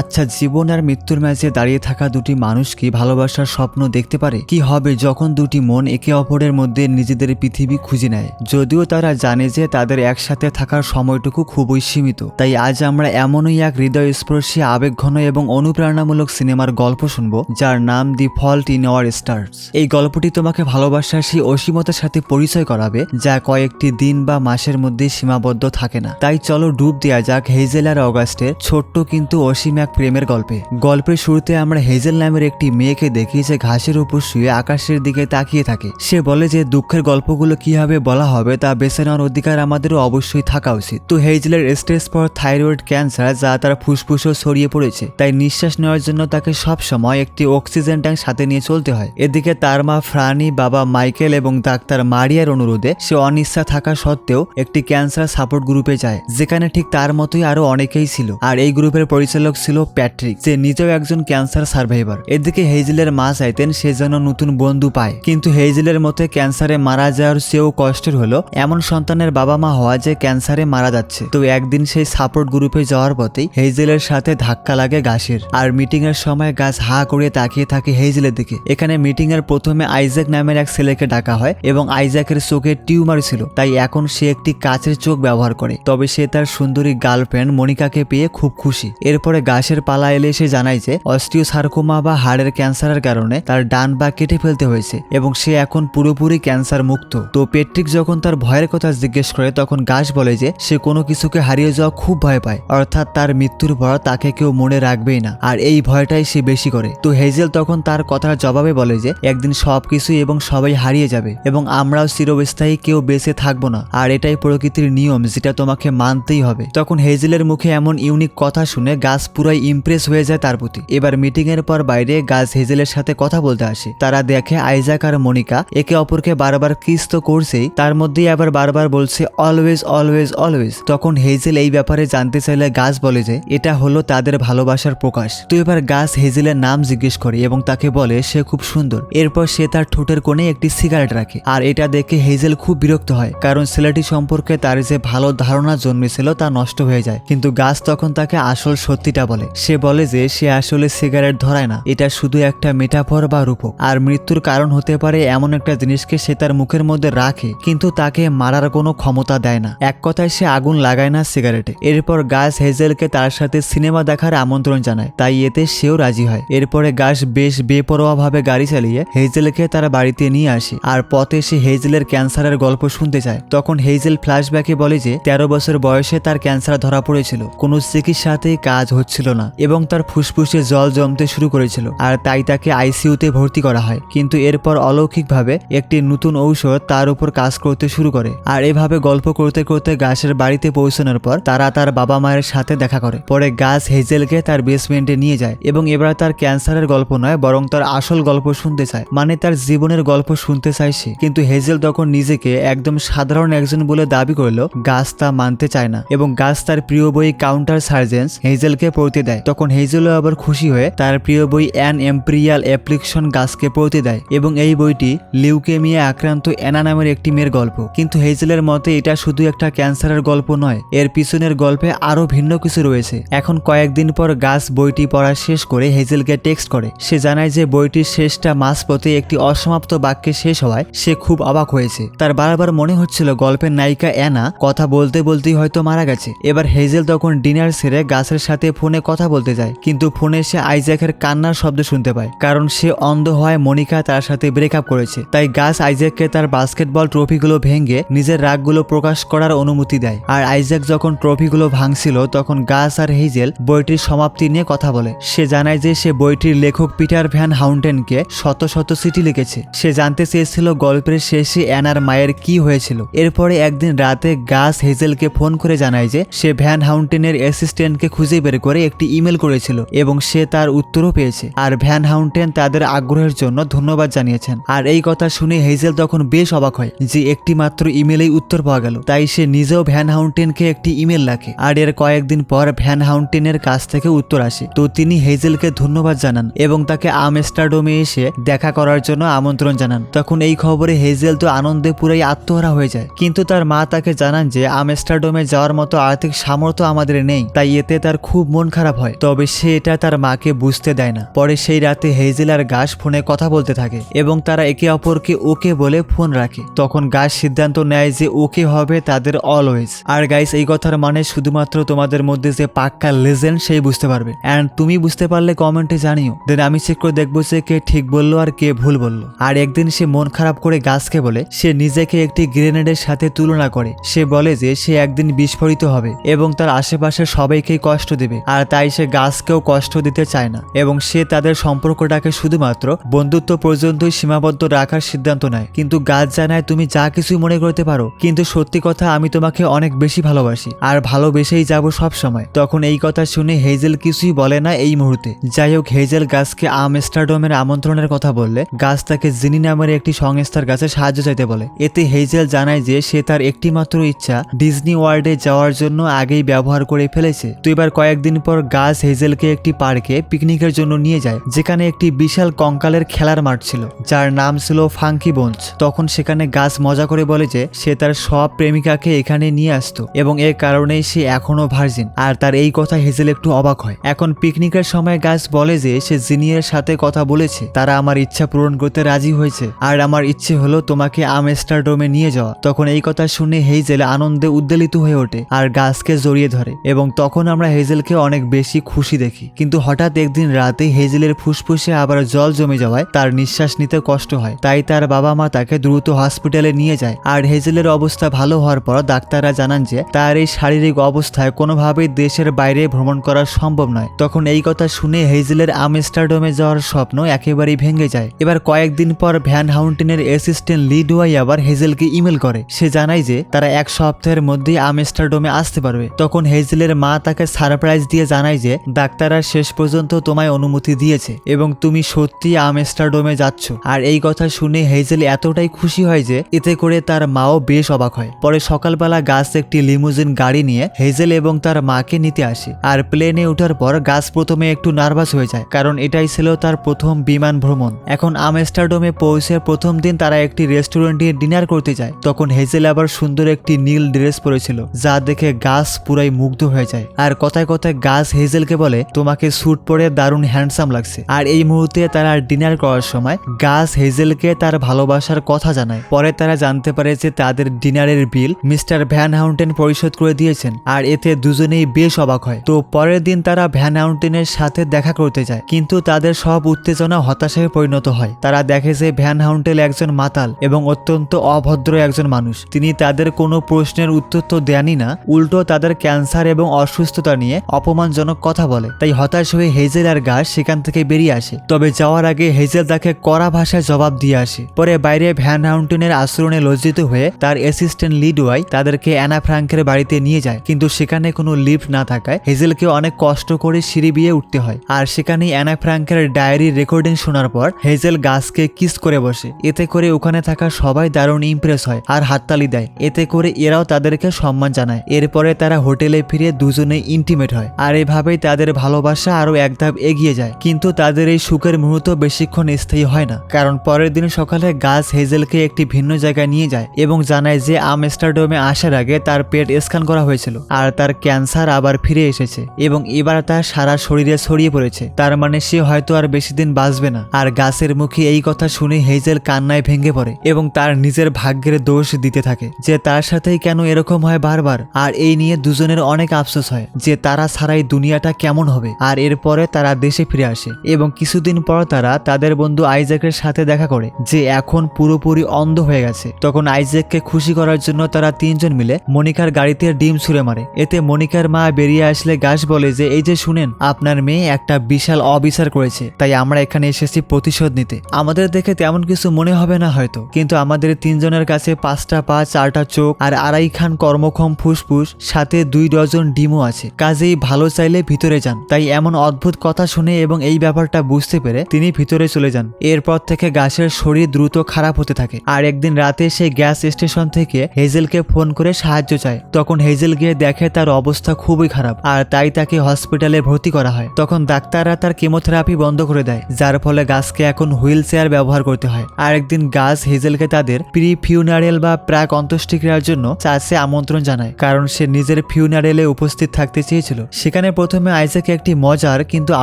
আচ্ছা, জীবন আর মৃত্যুর মাঝে দাঁড়িয়ে থাকা দুটি মানুষ কি ভালোবাসার স্বপ্ন দেখতে পারে? কি হবে যখন দুটি মন একে অপরের মধ্যে নিজেদের পৃথিবী খুঁজে নেয়, যদিও তারা জানে যে তাদের একসাথে থাকার সময়টুকু খুবই সীমিত। তাই আজ আমরা এমনই এক হৃদয়স্পর্শী, আবেগঘন এবং অনুপ্রেরণামূলক সিনেমার গল্প শুনবো, যার নাম দি ফল্ট ইন আওয়ার স্টার্স। এই গল্পটি তোমাকে ভালোবাসার সেই অসীমতার সাথে পরিচয় করাবে যা কয়েকটি দিন বা মাসের মধ্যে সীমাবদ্ধ থাকে না। তাই চলো ডুব দেওয়া যাক হেজেল আর অগাস্টের ছোট্ট কিন্তু অসীম এক প্রেমের গল্পে। গল্পের শুরুতে আমরা হেজেল নামের একটি মেয়েকে দেখি যে ঘাসের উপর শুয়ে আকাশের দিকে তাকিয়ে থাকে। সে বলে যে দুঃখের গল্পগুলো কিভাবে বলা হবে তা বেছে নেওয়ার অধিকার আমাদেরও অবশ্যই থাকা উচিত। তো হেজেলের স্টেজ পর থাইরয়েড ক্যান্সার, যা তার ফুসফুসও ছড়িয়ে পড়েছে, তাই নিঃশ্বাস নেওয়ার জন্য তাকে সব সময় একটি অক্সিজেন ট্যাঙ্ক সাথে নিয়ে চলতে হয়। এদিকে তার মা ফ্রানি, বাবা মাইকেল এবং ডাক্তার মারিয়ার অনুরোধে সে অনিচ্ছা থাকা সত্ত্বেও একটি ক্যান্সার সাপোর্ট গ্রুপে যায়, যেখানে ঠিক তার মতোই আরো অনেকেই ছিল। আর এই গ্রুপের পরিচালক ছিল প্যাট্রিক, যে নিজেও একজন ক্যান্সার সার্ভাইভার। এদিকে হেজেলের মা চাইতেন সে যেন নতুন বন্ধু পায়, কিন্তু হেজেলের মতে ক্যান্সারে মারা যাওয়ার চেয়েও কষ্টের হলো এমন সন্তানের বাবা মা হওয়া যে ক্যান্সারে মারা যাচ্ছে। তো একদিন সেই সাপোর্ট গ্রুপে যাওয়ার পথেই হেজেলের সাথে ধাক্কা লাগে গাছের। আর মিটিং এর সময় গাছ হা করে তাকিয়ে থাকে হেজেলের দিকে। এখানে মিটিং এর প্রথমে আইজ্যাক নামের এক ছেলেকে ডাকা হয় এবং আইজ্যাকের চোখে টিউমার ছিল, তাই এখন সে একটি কাচের চোখ ব্যবহার করে। তবে সে তার সুন্দরী গার্লফ্রেন্ড মনিকাকে পেয়ে খুব খুশি। এরপরে গাছের পালা এলে সে জানায় যে অস্টিওসার্কোমা বা হাড়ের ক্যান্সারের কারণে তার ডান পা কেটে ফেলতে হয়েছে এবং সে এখন পুরোপুরি ক্যান্সার মুক্ত। তো পেট্রিক যখন তার ভয়ের কথা জিজ্ঞেস করে, তখন গাছ বলে যে সে কোনো কিছুকে হারিয়ে যাওয়া খুব ভয় পায়, অর্থাৎ তার মৃত্যুর পর তাকে কেউ মনে রাখবেই না, আর এই ভয়টাই সে বেশি করে। তো হেজেল তখন তার কথার জবাবে বলে যে একদিন সবকিছু এবং সবাই হারিয়ে যাবে এবং আমরাও চিরস্থায়ী কেউ বেঁচে থাকবো না, আর এটাই প্রকৃতির নিয়ম যেটা তোমাকে মানতেই হবে। তখন হেজেলের মুখে এমন ইউনিক কথা শুনে গাছ পুরাই ইমপ্রেস হয়ে যায় তার প্রতি। এবার মিটিং এর পর বাইরে গাছ হেজেলের সাথে কথা বলতে আসে। তারা দেখে আইজ্যাক আর মনিকা একে অপরকে বারবার কিস তো করছেই, তার মধ্যেই আবার বারবার বলছে অলওয়েজ অলওয়েজ অলওয়েজ। তখন হেজেল এই ব্যাপারে জানতে চাইলে গাছ বলে যে এটা হলো তাদের ভালোবাসার প্রকাশ। তো এবার গাছ হেজেলের নাম জিজ্ঞেস করে এবং তাকে বলে সে খুব সুন্দর। এরপর সে তার ঠোঁটের কোণে একটি সিগারেট রাখে, আর এটা দেখে হেজেল খুব বিরক্ত হয়, কারণ ছেলেটি সম্পর্কে তার যে ভালো ধারণা জন্মেছিল তা নষ্ট হয়ে যায়। কিন্তু গাছ তখন তাকে আসল সত্যিটা বলে। সে বলে যে সে আসলে সিগারেট ধরায় না, এটা শুধু একটা মেটাফর বা রূপক, আর মৃত্যুর কারণ হতে পারে এমন একটা জিনিসকে সে তার মুখের মধ্যে রাখে, কিন্তু তাকে মারার কোনো ক্ষমতা দেয় না। এক কথায় সে আগুন লাগায় না সিগারেটে। এরপর গাছ হেজেলকে তার সাথে সিনেমা দেখার আমন্ত্রণ জানায়, তাই এতে সেও রাজি হয়। এরপরে গাছ বেশ বেপরোয়া ভাবে গাড়ি চালিয়ে হেজেলকে তার বাড়িতে নিয়ে আসে, আর পথে সে হেজেলের ক্যান্সারের গল্প শুনতে চায়। তখন হেজেল ফ্ল্যাশব্যাকে বলে যে 13 বছর বয়সে তার ক্যান্সার ধরা পড়েছিল, কোনো চিকিৎসাতেই কাজ হচ্ছিল না এবং তার ফুসফুসে জল জমতে শুরু করেছিল, আর তাই তাকে আইসিইউতে ভর্তি করা হয়। কিন্তু এরপর অলৌকিকভাবে একটি নতুন ঔষধ তার উপর কাজ করতে শুরু করে। আর এভাবে গল্প করতে করতে গাছের বাড়িতে পৌঁছানোর পর তারা তার বাবা মায়ের সাথে দেখা করে। পরে গাছ হেজেলকে তার বেসমেন্টে নিয়ে যায় এবং এবার তার ক্যান্সারের গল্প নয়, বরং তার আসল গল্প শুনতে চায়, মানে তার জীবনের গল্প শুনতে চায় সে। কিন্তু হেজেল তখন নিজেকে একদম সাধারণ একজন বলে দাবি করলেও গাছ তা মানতে চায় না এবং গাছ তার প্রিয় বই কাউন্টার সার্জেন্স হেজেলকে পড়তে দেয়। তখন হেজেলও আবার খুশি হয়ে তার প্রিয় বই অ্যান এম্প্রিয়াল অ্যাপ্লিকশন গাছকে পড়তে দেয় এবং এই বইটি লিউকেমিয়া আক্রান্ত অ্যানা নামের একটি মেয়ের গল্প। কিন্তু হেজেলের মতে এটা শুধু একটা ক্যান্সারের গল্প নয়, এর পিছনের গল্পে আরো ভিন্ন কিছু রয়েছে। এখন কয়েকদিন পর গাছ বইটি পড়া শেষ করে হেজেলকে টেক্সট করে। সে জানায় যে বইটির শেষটা মাঝপথে একটি অসমাপ্ত বাক্যে শেষ হওয়ায় সে খুব অবাক হয়েছে। তার বারবার মনে হচ্ছিল গল্পের নায়িকা অ্যানা কথা বলতে বলতেই হয়তো মারা গেছে। এবার হেজেল তখন ডিনার সেরে গাছের সাথে ফোনে কথা বলতে যায়, কিন্তু ফোনে সে আইজ্যাকের কান্নার শব্দ শুনতে পায়, কারণ সে অন্ধ হওয়ায় মনিকা তার সাথে ব্রেকআপ করেছে। তাই গাছ আইজ্যাককে তার বাস্কেটবল ট্রফিগুলো ভেঙে নিজের রাগগুলো প্রকাশ করার অনুমতি দেয়। আর আইজ্যাক যখন ট্রফিগুলো ভাঙছিল তখন গাছ আর হেজেল বইটির সমাপ্তি নিয়ে কথা বলে। সে জানায় যে সে বইটির লেখক পিটার ভ্যান হাউন্টেনকে শত শত চিঠি লিখেছে। সে জানতে চেয়েছিল গল্পের শেষে অ্যানার মায়ের কি হয়েছিল। এরপরে একদিন রাতে গাছ হেজেলকে ফোন করে জানায় যে সে ভ্যান হাউন্টেনের অ্যাসিস্ট্যান্টকে খুঁজে বের করে একটি ইমেল করেছিল এবং সে তার উত্তরও পেয়েছে, আর ভ্যান হাউন্টেন তাদের আগ্রহের জন্য ধন্যবাদ জানিয়েছেন। আর এই কথা শুনে হেজেল তখন বেশ অবাক হয় যে একটি মাত্র ইমেলেই উত্তর পাওয়া গেল। তাই সে নিজেও ভ্যান হাউন্টেনকে একটি ইমেল লেখে, আর এর কয়েকদিন পর ভ্যান হাউন্টেনের কাছ থেকে উত্তর আসে। তো তিনি হেজেলকে ধন্যবাদ জানান এবং তাকে আমস্টারডামে এসে দেখা করার জন্য আমন্ত্রণ জানান। তখন এই খবরে হেজেল তো আনন্দে পুরাই আত্মহারা হয়ে যায়, কিন্তু তার মা তাকে জানান যে আমস্টারডামে যাওয়ার মতো আর্থিক সামর্থ্য আমাদের নেই, তাই এতে তার খুব মন খারাপ খারাপ হয়, তবে সে এটা তার মাকে বুঝতে দেয় না। পরে সেই রাতে হেজেল আর গাছ ফোনে কথা বলতে থাকে এবং তারা একে অপরকে ওকে বলে ফোন রাখে। তখন গাছ সিদ্ধান্ত নেয় যে ওকে হবে তাদের অলওয়েজ। আর গাইস, এই কথার মানে শুধুমাত্র তোমাদের মধ্যে যে পাক্কা লেজেন্ড সেই বুঝতে পারবে। অ্যান্ড তুমি বুঝতে পারলে কমেন্টে জানিও, দেন আমি চেক করে দেখবো যে কে ঠিক বললো আর কে ভুল বললো। আর একদিন সে মন খারাপ করে গাছকে বলে সে নিজেকে একটি গ্রেনেডের সাথে তুলনা করে। সে বলে যে সে একদিন বিস্ফোরিত হবে এবং তার আশেপাশে সবাইকেই কষ্ট দেবে, আর তাই সে গাছকেও কষ্ট দিতে চায় না এবং সে তাদের সম্পর্কটাকে শুধুমাত্র বন্ধুত্ব পর্যন্তই সীমাবদ্ধ রাখার সিদ্ধান্ত নেয়। কিন্তু গাছ জানায় তুমি যা কিছুই মনে করতে পারো, কিন্তু সত্যি কথা আমি তোমাকে অনেক বেশি ভালোবাসি আর ভালোবেসেই যাব সব সময়। তখন এই কথা শুনে হেজেল কিছুই বলে না এই মুহূর্তে। যাই হোক, হেজেল গাছকে আমস্টারডামের আমন্ত্রণের কথা বললে গাছ তাকে জিনি নামের একটি সংস্থার কাছে সাহায্য চাইতে বলে। এতে হেজেল জানায় যে সে তার একটিমাত্র ইচ্ছা ডিজনি ওয়ার্ল্ডে যাওয়ার জন্য আগেই ব্যবহার করে ফেলেছে। তো এবার কয়েকদিন পর গাছ হেজেলকে একটি পার্কে পিকনিকের জন্য নিয়ে যায়, যেখানে একটি বিশাল কঙ্কালের খেলার মাঠ ছিল যার নাম ছিল ফাঙ্কি বোনস। তখন সেখানে গাছ মজা করে বলে যে সে তার সব প্রেমিকাকে এখানে নিয়ে আসতো এবং এর কারণেই সে এখনো ভার্জিন। আর তার এই কথা হেজেল একটু অবাক হয়। এখন পিকনিকের সময় গাছ বলে যে সে জিনিয়ের সাথে কথা বলেছে, তারা আমার ইচ্ছা পূরণ করতে রাজি হয়েছে আর আমার ইচ্ছে হলো তোমাকে আমস্টারডামে নিয়ে যাওয়া। তখন এই কথা শুনে হেজেল আনন্দে উদ্বেলিত হয়ে ওঠে আর গাছকে জড়িয়ে ধরে এবং তখন আমরা হেজেলকে অনেক বেশি খুশি দেখি। কিন্তু হঠাৎ একদিন রাতে হেজেলের ফুসফুসে আবার জল জমে যাওয়ায় তার নিঃশ্বাস নিতে কষ্ট হয়, তাই তার বাবা মা তাকে দ্রুত হসপিটালে নিয়ে যায়। আর হেজেলের অবস্থা ভালো হওয়ার পর ডাক্তাররা জানান যে তার এই শারীরিক অবস্থায় কোনোভাবেই দেশের বাইরে ভ্রমণ করা সম্ভব নয়। তখন এই কথা শুনে হেজেলের আমস্টারডামে যাওয়ার স্বপ্ন একেবারেই ভেঙে যায়। এবার কয়েকদিন পর ভ্যান হাউন্টেনের অ্যাসিস্ট্যান্ট লিডওয়াই আবার হেজেলকে ইমেল করে। সে জানায় যে তারা এক সপ্তাহের মধ্যেই আমস্টারডামে আসতে পারবে। তখন হেজেলের মা তাকে সারপ্রাইজ দিয়ে জানায় যে ডাক্তাররা শেষ পর্যন্ত তোমায় অনুমতি দিয়েছে এবং তুমি সত্যি আমস্টারডামে যাচ্ছ। আর এই কথা শুনে হেজেল এতটাই খুশি হয় যে এতে করে তার মাও বেশ অবাক হয়। পরে সকালবেলা গাছ একটি লিমুজিন গাড়ি নিয়ে হেজেল এবং তার মাকে নিতে আসে। আর প্লেনে ওঠার পর গাছ প্রথমে একটু নার্ভাস হয়ে যায়, কারণ এটাই ছিল তার প্রথম বিমান ভ্রমণ। এখন আমস্টারডামে পৌঁছে প্রথম দিন তারা একটি রেস্টুরেন্টে ডিনার করতে যায়। তখন হেজেল আবার সুন্দর একটি নীল ড্রেস পরেছিল, যা দেখে গাছ পুরাই মুগ্ধ হয়ে যায়। আর কথায় কথায় গাছ হেজেলকে বলে তোমাকে স্যুট পরে দারুণ হ্যান্ডসাম লাগছে। আর এই মুহূর্তে তারা ডিনার করার সময় গাছ হেজেলকে তার ভালোবাসার কথা জানায়। পরে তারা জানতে পারে যে তাদের ডিনারের বিল মিস্টার ভ্যান হাউন্টেন পরিশোধ করে দিয়েছেন, আর এতে দুজনেই বেশ অবাক হয়। তো পরের দিন তারা ভ্যান হাউন্টেনের সাথে দেখা করতে যায়, কিন্তু তাদের সব উত্তেজনা হতাশায় পরিণত হয়। তারা দেখে যে ভ্যান হাউন্টেন একজন মাতাল এবং অত্যন্ত অভদ্র একজন মানুষ। তিনি তাদের কোনো প্রশ্নের উত্তর তো দেনই না, উল্টো তাদের ক্যান্সার এবং অসুস্থতা নিয়ে অপমানজনক কথা বলে। তাই হতাশ হয়ে হেজেল আর গাছ সেখান থেকে বেরিয়ে আসে। তবে যাওয়ার আগে হেজেল তাকে কড়া ভাষায় জবাব দিয়ে আসে। পরে বাইরে ভ্যান হাউন্টেনের আচরণে লজ্জিত হয়ে তার অ্যাসিস্ট্যান্ট লিডওয়াই তাদেরকে অ্যানা ফ্রাঙ্কের বাড়িতে নিয়ে যায়, কিন্তু সেখানে কোনো লিফট না থাকায় হেজেলকে অনেক কষ্ট করে সিঁড়ি বিয়ে উঠতে হয়। আর সেখানেই অ্যানা ফ্রাঙ্কের ডায়েরি রেকর্ডিং শোনার পর হেজেল গাছকে কিস করে বসে। এতে করে ওখানে থাকা সবাই দারুণ ইমপ্রেস হয় আর হাততালি দেয়। এতে করে এরাও তাদেরকে সম্মান জানায়। এরপরে তারা হোটেলে ফিরে দুজনেই ইন্টিমেট হয়, আর এভাবেই তাদের ভালোবাসা আরো এক ধাপ এগিয়ে যায়। কিন্তু তাদের এই সুখের মুহূর্ত বেশিক্ষণ স্থায়ী হয় না, কারণ পরের দিন সকালে গাছ হেজেলকে একটি ভিন্ন জায়গায় নিয়ে যায় এবং জানায় যে আমস্টারডামে আসার আগে তার পেট স্ক্যান করা হয়েছিল আর তার ক্যান্সার আবার ফিরে এসেছে এবং এবার তার সারা শরীরে ছড়িয়ে পড়েছে। তার মানে সে হয়তো আর বেশি দিন বাঁচবে না। আর গাছের মুখে এই কথা শুনে হেজেল কান্নায় ভেঙে পড়ে এবং তার নিজের ভাগ্যের দোষ দিতে থাকে যে তার সাথেই কেন এরকম হয় বারবার। আর এই নিয়ে দুজনের অনেক আফসোস হয় যে তারা ছাড়াই দুনিয়াটা কেমন হবে। আর এরপরে তারা দেশে ফিরে আসে এবং কিছুদিন পর তারা তাদের বন্ধু আইজ্যাকের সাথে দেখা করে, যে এখন পুরোপুরি অন্ধ হয়ে গেছে। তখন আইজ্যাককে খুশি করার জন্য তারা তিনজন মিলে মনিকার গাড়িতে ডিম ছুঁড়ে মারে। এতে মনিকার মা বেরিয়ে আসলে গাছ বলে যে এই যে শুনেন, আপনার মেয়ে একটা বিশাল অবিচার করেছে, তাই আমরা এখানে এসেছি প্রতিশোধ নিতে। আমাদের দেখে তেমন কিছু মনে হবে না হয়তো, কিন্তু আমাদের তিনজনের কাছে 5টা পা, 4টা চোখ আর 2.5 খান কর্মক্ষম ফুসফুস, সাথে 2 ডজন ডিমও আছে। কাজেই ভালো চাইলে ভিতরে যান। তাই এমন অদ্ভুত কথা শুনে এবং এই ব্যাপারটা বুঝতে পেরে তিনি ভিতরে চলে যান। এরপর থেকে গাছের শরীর দ্রুত খারাপ হতে থাকে। আর একদিন রাতে সে গ্যাস স্টেশন থেকে হেজেলকে ফোন করে সাহায্য চায়। তখন হেজেল গিয়ে দেখে তার অবস্থা খুবই খারাপ, আর তাই তাকে হসপিটালে ভর্তি করা হয়। তখন ডাক্তাররা তার কেমোথেরাপি বন্ধ করে দেয়, যার ফলে গাছকে এখন হুইল চেয়ার ব্যবহার করতে হয়। আর একদিন গাছ হেজেলকে তাদের প্রি ফিউনারেল বা প্রাক অন্ত্যেষ্টিক্রিয়ার জন্য চার্চে আমন্ত্রণ জানায়, কারণ সে নিজের ফিউনারেলে উপস্থিত থাকতে চেয়েছিল। সেখানে সেখানে প্রথমে আইজ্যাক একটি মজার কিন্তু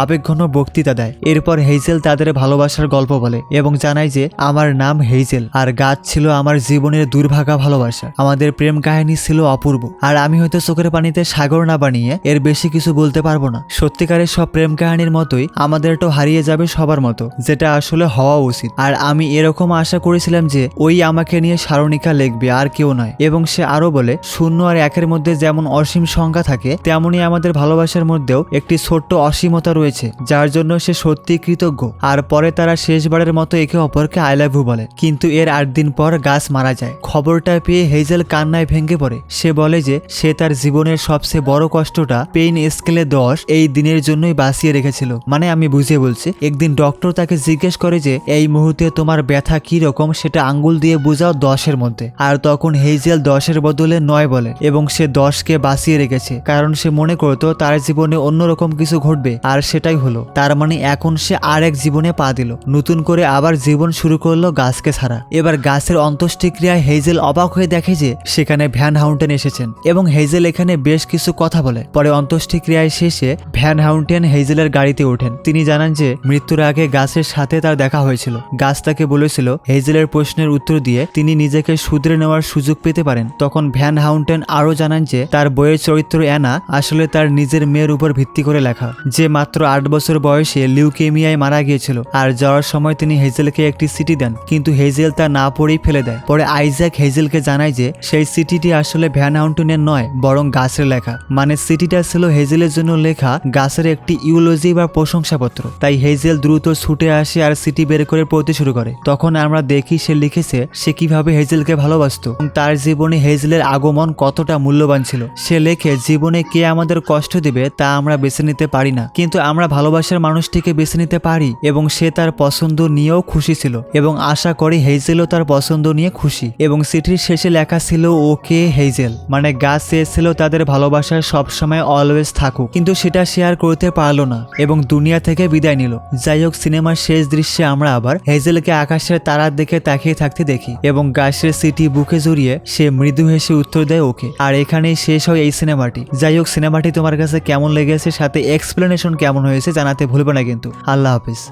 আবেগঘন বক্তৃতা দেয়। এরপর হেইজেল তাদের ভালোবাসার গল্প বলে এবং জানায় যে আমার নাম হেইজেল আর গাছ ছিল আমার জীবনের দুর্ভাগা ভালোবাসা। আমাদের প্রেম কাহিনী ছিল অপূর্ব আর আমি হয়তো চোখের পানিতে সাগর না বানিয়ে এর বেশি কিছু বলতে পারবো না। সত্যিকারের সব প্রেম কাহিনীর মতোই আমাদেরটাও হারিয়ে যাবে সবার মতো, যেটা আসলে হওয়া উচিত। আর আমি এরকম আশা করেছিলাম যে ওই আমাকে নিয়ে সারণিকা লিখবে আর কেউ নয়। এবং সে আরো বলে 0 আর 1-এর মধ্যে যেমন অসীম সংখ্যা থাকে তেমনি আমাদের ভালোবাসার মধ্যেও একটি ছোট্ট অসীমতা রয়েছে যার জন্য সে সত্যি কৃতজ্ঞ। আর পরে তারা শেষবারের মতো একে অপরকে আই লাভ ইউ বলে। কিন্তু এর 8 দিন পর গাছ মারা যায়। খবরটা পেয়ে হেইজেল কান্নায় ভেঙে পড়ে। সে বলে যে সে তার জীবনের সবচেয়ে বড় কষ্টটা পেইন স্কেলে 10 এই দিনের জন্যই বাঁচিয়ে রেখেছিল। মানে আমি বুঝিয়ে বলছি, একদিন ডক্টর তাকে জিজ্ঞেস করে যে এই মুহূর্তে তোমার ব্যথা কি রকম সেটা আঙ্গুল দিয়ে বোঝাও 10-এর মধ্যে। আর তখন হেইজেল 10-এর বদলে 9 বলে এবং সে 10কে বাঁচিয়ে রেখেছে কারণ সে মনে করতো তার জীবনে অন্যরকম কিছু ঘটবে আর সেটাই হলো। তার মানে এখন সে আর এক জীবনে পা দিল, নতুন করে আবার জীবন শুরু করলো গাছকে ছাড়া। এবার গাছের অন্ত্যেষ্টিক্রিয়ায় হেইজেল অবাক হয়ে দেখে যে সেখানে ভ্যান হাউন্টেন এসেছেন এবং হেইজেল এখানে বেশ কিছু কথা বলে। পরে অন্ত্যেষ্টিক্রিয়ায় শেষে ভ্যান হাউন্টেন হেইজেলের গাড়িতে ওঠেন। তিনি জানান যে মৃত্যুর আগে গাছের সাথে তার দেখা হয়েছিল। গাছ তাকে বলেছিল হেইজেলের প্রশ্নের উত্তর দিয়ে তিনি নিজেকে শুধরে নেওয়ার সুযোগ পেতে পারেন। তখন ভ্যান হাউন্টেন আরো জানান যে তার বইয়ের চরিত্র অ্যানা আসলে তার নিজের মেয়ের উপর ভিত্তি করে লেখা, যে মাত্র 8 বছর বয়সে লিউকেমিয়ায় মারা গিয়েছিল। আর যাওয়ার সময় তিনি হেইজেলকে একটি চিঠি দেন কিন্তু হেইজেল তা না পড়েই ফেলে দেয়। পরে আইজ্যাক হেইজেলকে জানায় যে সেই চিঠিটি আসলে ভ্যান হাউন্টেনের নয় বরং গাছের লেখা। মানে চিঠিটা ছিল হেইজেলের জন্য লেখা গাছের একটি ইউলজি বা প্রশংসাপত্র। তাই হেইজেল দ্রুত ছুটে আসে আর চিঠি বের করে পড়তে শুরু করে। তখন আমরা দেখি সে লিখেছে সে কিভাবে হেইজেলকে ভালোবাসতো এবং তার জীবনে হেইজেলের আগমন কতটা মূল্যবান ছিল। সে লেখে জীবনে কে আমাদের কষ্ট দেবে তা আমরা বেছে নিতে পারি না, কিন্তু আমরা ভালোবাসার মানুষটিকে বেছে নিতে পারি। এবং সে তার পছন্দ নিয়েও খুশি ছিল এবং আশা করি হেইজেলও তার পছন্দ নিয়ে খুশি। এবং চিঠির শেষে লেখা ছিল ওকে হেইজেল, মানে গাছ চেয়েছিল তাদের ভালোবাসায় সবসময় অলওয়েজ থাকুক, কিন্তু সেটা শেয়ার করতে পারলো না এবং দুনিয়া থেকে বিদায় নিল। যাই হোক, সিনেমার শেষ দৃশ্যে আমরা আবার হেইজেলকে আকাশের তারার দিকে তাকিয়ে থাকতে দেখি এবং গাছের চিঠি বুকে জড়িয়ে সে মৃদু হেসে উত্তর দেয় ওকে। আর এখানেই শেষ হয় এই সিনেমাটি। যাই হোক, সিনেমাটি তোমার কাছে কেমন লেগেছে সাথে এক্সপ্লেনেশন কেমন হয়েছে জানাতে ভুলবে না কিন্তু। আল্লাহ হাফিজ।